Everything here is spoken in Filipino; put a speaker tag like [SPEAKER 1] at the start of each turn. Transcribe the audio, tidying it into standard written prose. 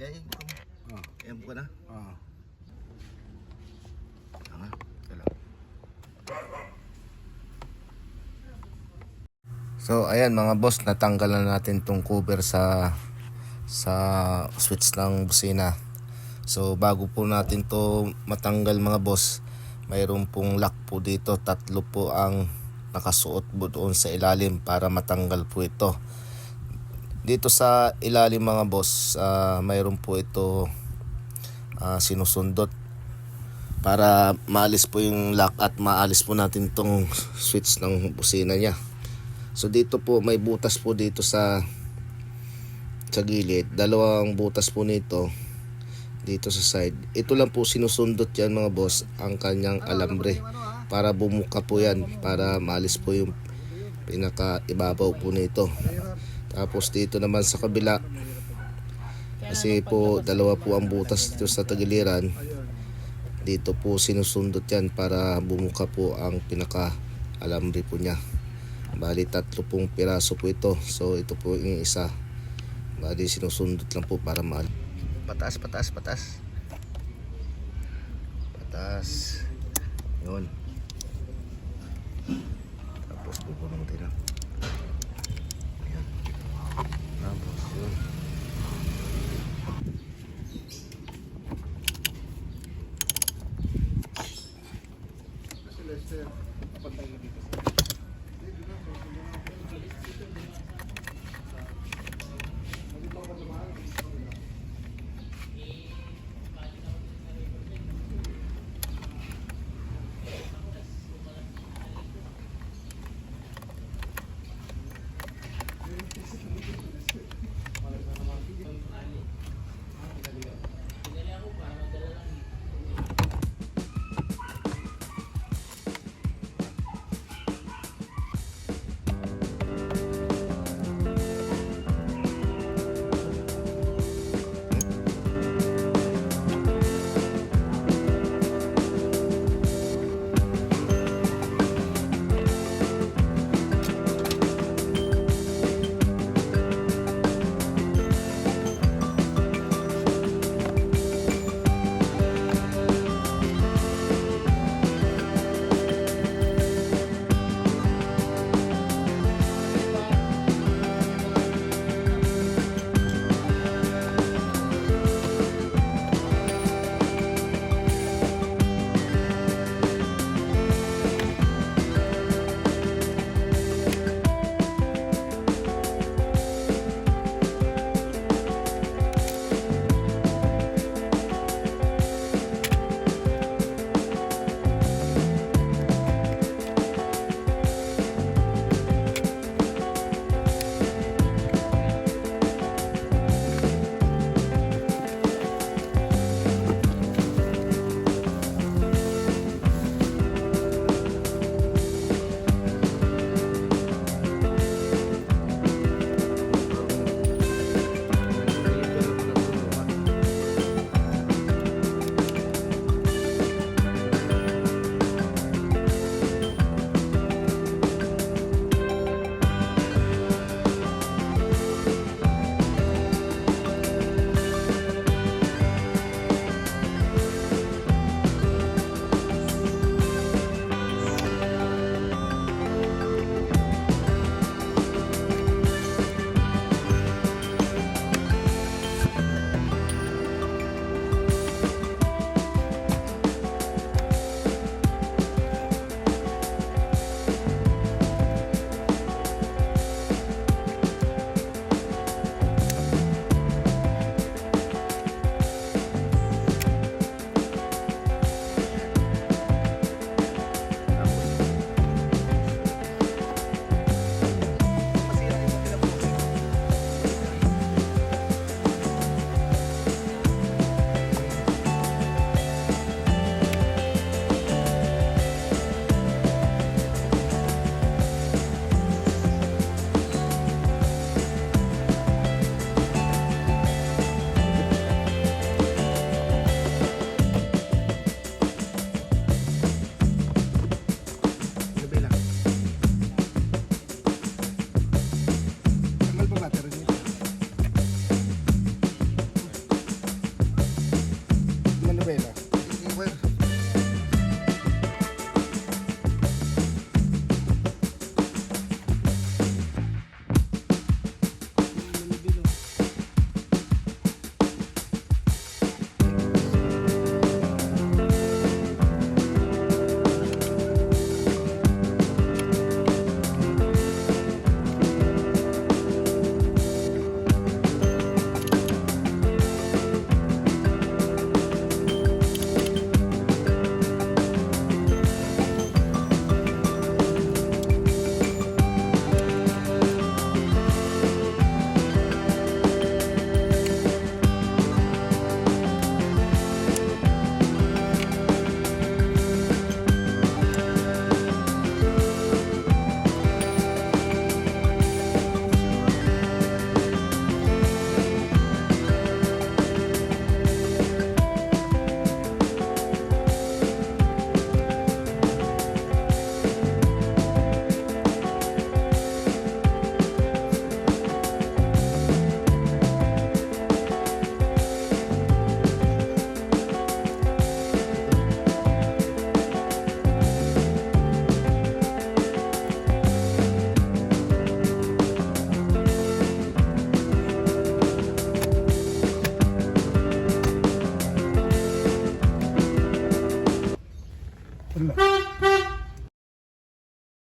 [SPEAKER 1] Yan, yan po na. So ayan mga boss, natanggal na natin tong cover sa switch ng busina. So bago po natin to matanggal mga boss, mayroon pong lock po dito. 3 po ang nakasuot po doon sa ilalim para matanggal po ito. Dito sa ilalim mga boss, mayroon po ito sinusundot para maalis po yung lock at maalis po natin tong switch ng busina niya. So dito po may butas po dito sa gilid, 2 butas po nito dito sa side. Ito lang po sinusundot yan mga boss, ang kanyang alambre para bumuka po yan, para maalis po yung pinaka ibabaw po nito. Tapos dito naman sa kabila, kasi po 2 po ang butas dito sa tagiliran, dito po sinusundot yan para bumuka po ang pinaka alambre po niya. Bali 3 pong piraso po ito. So ito po yung isa. Bali sinusundot lang po para patas. Patas. Yun.